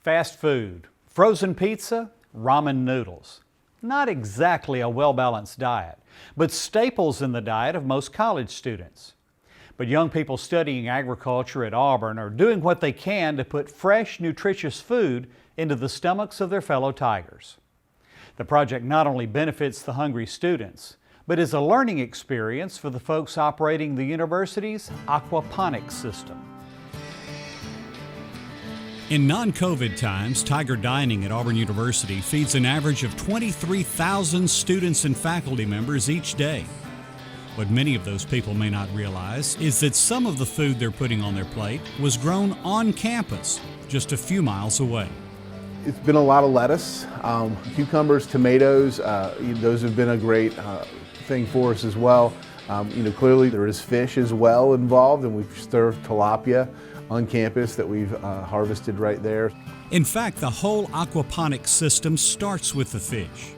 Fast food, frozen pizza, ramen noodles. Not exactly a well-balanced diet, but staples in the diet of most college students. But young people studying agriculture at Auburn are doing what they can to put fresh, nutritious food into the stomachs of their fellow Tigers. The project not only benefits the hungry students, but is a learning experience for the folks operating the university's Aquaponics system. In non-COVID times, Tiger Dining at Auburn University feeds an average of 23,000 students and faculty members each day. What many of those people may not realize is that some of the food they're putting on their plate was grown on campus, just a few miles away. It's been a lot of lettuce, cucumbers, tomatoes. Those have been a great thing for us as well. Clearly there is fish as well involved, and we've served tilapia on campus that we've harvested right there. In fact, the whole aquaponics system starts with the fish.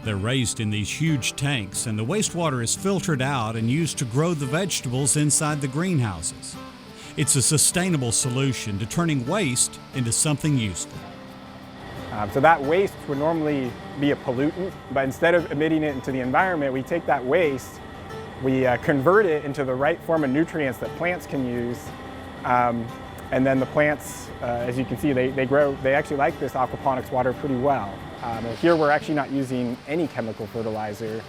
They're raised in these huge tanks, and the wastewater is filtered out and used to grow the vegetables inside the greenhouses. It's a sustainable solution to turning waste into something useful. So that waste would normally be a pollutant, but instead of emitting it into the environment, we take that waste, we convert it into the right form of nutrients that plants can use, and then the plants, as you can see, they actually like this aquaponics water pretty well. And here we're actually not using any chemical fertilizer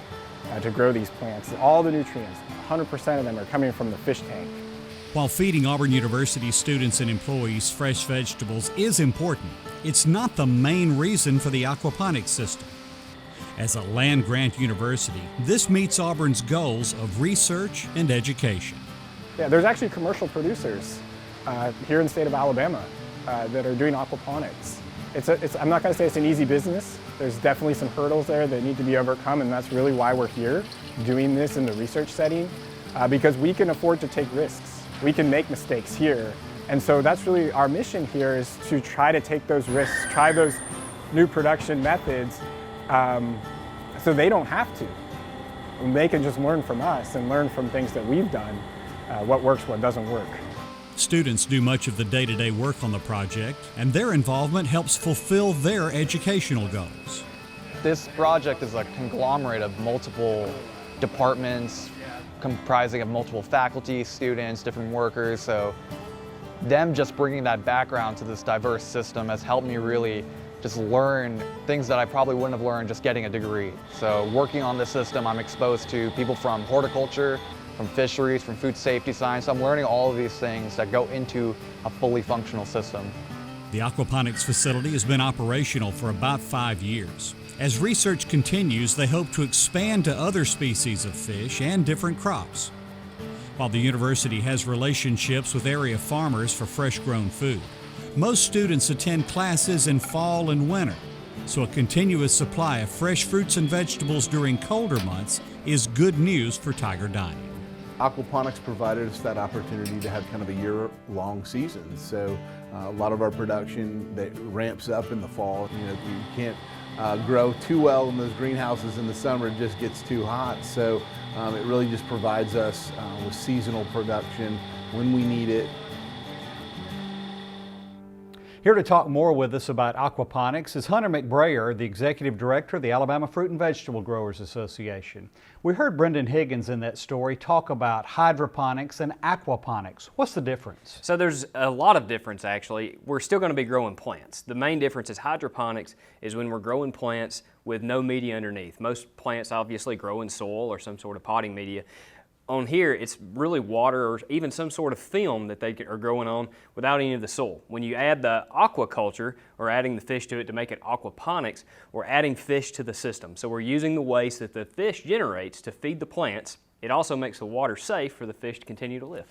to grow these plants. All the nutrients, 100% of them are coming from the fish tank. While feeding Auburn University students and employees fresh vegetables is important, it's not the main reason for the aquaponics system. As a land-grant university, this meets Auburn's goals of research and education. Yeah, there's actually commercial producers here in the state of Alabama that are doing aquaponics. I'm not going to say it's an easy business. There's definitely some hurdles there that need to be overcome, and that's really why we're here doing this in the research setting, because we can afford to take risks. We can make mistakes here. And so that's really our mission here, is to try to take those risks, try those new production methods so they don't have to. And they can just learn from us and learn from things that we've done, what works, what doesn't work. Students do much of the day-to-day work on the project, and their involvement helps fulfill their educational goals. This project is a conglomerate of multiple departments, comprising of multiple faculty, students, different workers, so them just bringing that background to this diverse system has helped me really just learn things that I probably wouldn't have learned just getting a degree. So working on this system, I'm exposed to people from horticulture, from fisheries, from food safety science. I'm learning all of these things that go into a fully functional system. The aquaponics facility has been operational for about 5 years. As research continues, they hope to expand to other species of fish and different crops. While the university has relationships with area farmers for fresh-grown food, most students attend classes in fall and winter, so a continuous supply of fresh fruits and vegetables during colder months is good news for Tiger Dining. Aquaponics provided us that opportunity to have kind of a year-long season. So a lot of our production that ramps up in the fall. You can't grow too well in those greenhouses in the summer, it just gets too hot. So it really just provides us with seasonal production when we need it. Here to talk more with us about aquaponics is Hunter McBrayer, the Executive Director of the Alabama Fruit and Vegetable Growers Association. We heard Brendan Higgins in that story talk about hydroponics and aquaponics. What's the difference? So there's a lot of difference actually. We're still going to be growing plants. The main difference is hydroponics is when we're growing plants with no media underneath. Most plants obviously grow in soil or some sort of potting media. On here, it's really water or even some sort of film that they are growing on without any of the soil. When you add the aquaculture, or adding the fish to it to make it aquaponics, we're adding fish to the system. So we're using the waste that the fish generates to feed the plants. It also makes the water safe for the fish to continue to live.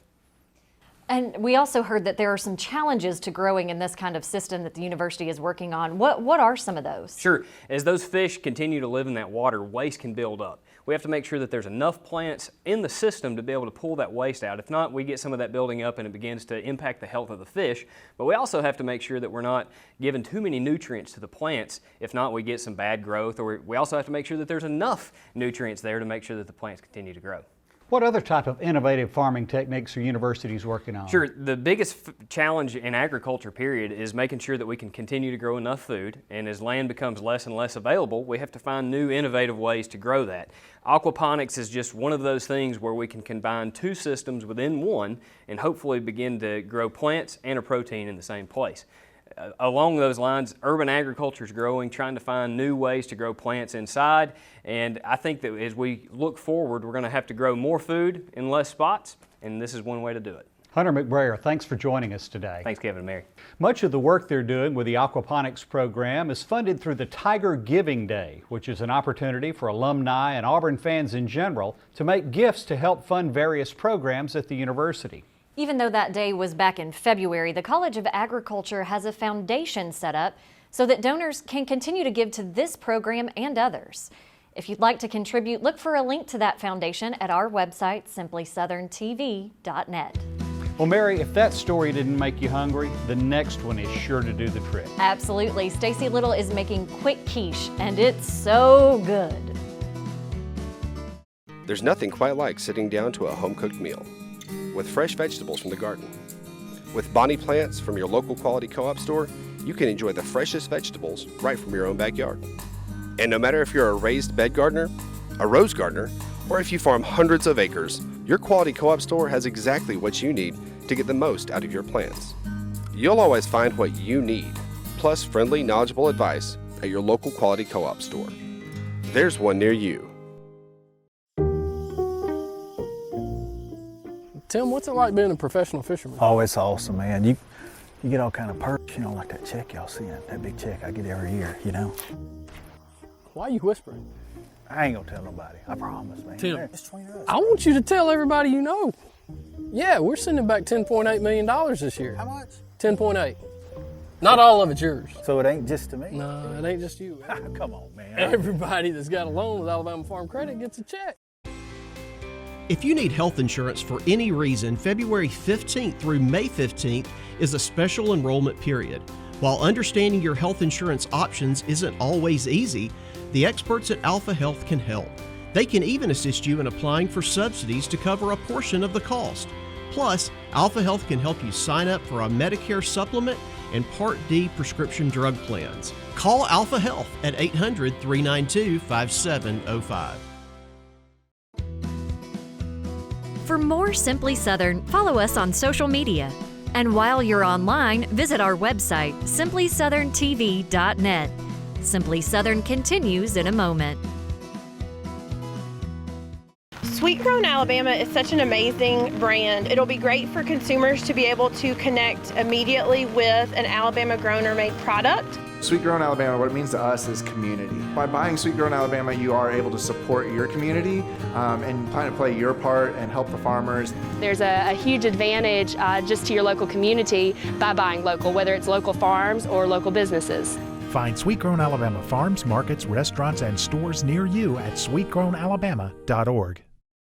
And we also heard that there are some challenges to growing in this kind of system that the university is working on. What are some of those? Sure. As those fish continue to live in that water, waste can build up. We have to make sure that there's enough plants in the system to be able to pull that waste out. If not, we get some of that building up and it begins to impact the health of the fish. But we also have to make sure that we're not giving too many nutrients to the plants. If not, we get some bad growth. Or we also have to make sure that there's enough nutrients there to make sure that the plants continue to grow. What other type of innovative farming techniques are universities working on? Sure. The biggest challenge in agriculture, period, is making sure that we can continue to grow enough food. And as land becomes less and less available, we have to find new innovative ways to grow that. Aquaponics is just one of those things where we can combine two systems within one and hopefully begin to grow plants and a protein in the same place. Along those lines, urban agriculture is growing, trying to find new ways to grow plants inside. And I think that as we look forward, we're going to have to grow more food in less spots, and this is one way to do it. Hunter McBrayer, thanks for joining us today. Thanks, Kevin and Mary. Much of the work they're doing with the Aquaponics program is funded through the Tiger Giving Day, which is an opportunity for alumni and Auburn fans in general to make gifts to help fund various programs at the university. Even though that day was back in February, the College of Agriculture has a foundation set up so that donors can continue to give to this program and others. If you'd like to contribute, look for a link to that foundation at our website, simplysouthern.tv.net. Well, Mary, if that story didn't make you hungry, the next one is sure to do the trick. Absolutely. Stacy Little is making quick quiche, and it's so good. There's nothing quite like sitting down to a home-cooked meal with fresh vegetables from the garden. With Bonnie plants from your local quality co-op store, you can enjoy the freshest vegetables right from your own backyard. And no matter if you're a raised bed gardener, a rose gardener, or if you farm hundreds of acres, your quality co-op store has exactly what you need to get the most out of your plants. You'll always find what you need, plus friendly, knowledgeable advice at your local quality co-op store. There's one near you. Tim, what's it like being a professional fisherman? Oh, it's awesome, man. You get all kind of perks, like that check y'all seeing, that big check I get every year, Why are you whispering? I ain't gonna tell nobody, I promise, man. Tim, It's between us. I want you to tell everybody you know. Yeah, we're sending back $10.8 million this year. How much? 10.8. Not all of it's yours. So it ain't just to me? No, it ain't just you. Come on, man. Everybody that's got a loan with Alabama Farm Credit gets a check. If you need health insurance for any reason, February 15th through May 15th is a special enrollment period. While understanding your health insurance options isn't always easy, the experts at Alpha Health can help. They can even assist you in applying for subsidies to cover a portion of the cost. Plus, Alpha Health can help you sign up for a Medicare supplement and Part D prescription drug plans. Call Alpha Health at 800-392-5705. For more Simply Southern, follow us on social media. And while you're online, visit our website, simplysouthern.tv.net. Simply Southern continues in a moment. Sweet Grown Alabama is such an amazing brand. It'll be great for consumers to be able to connect immediately with an Alabama grown or made product. Sweet Grown Alabama, what it means to us is community. By buying Sweet Grown Alabama, you are able to support your community and kind of play your part and help the farmers. There's a huge advantage just to your local community by buying local, whether it's local farms or local businesses. Find Sweet Grown Alabama farms, markets, restaurants, and stores near you at sweetgrownalabama.org.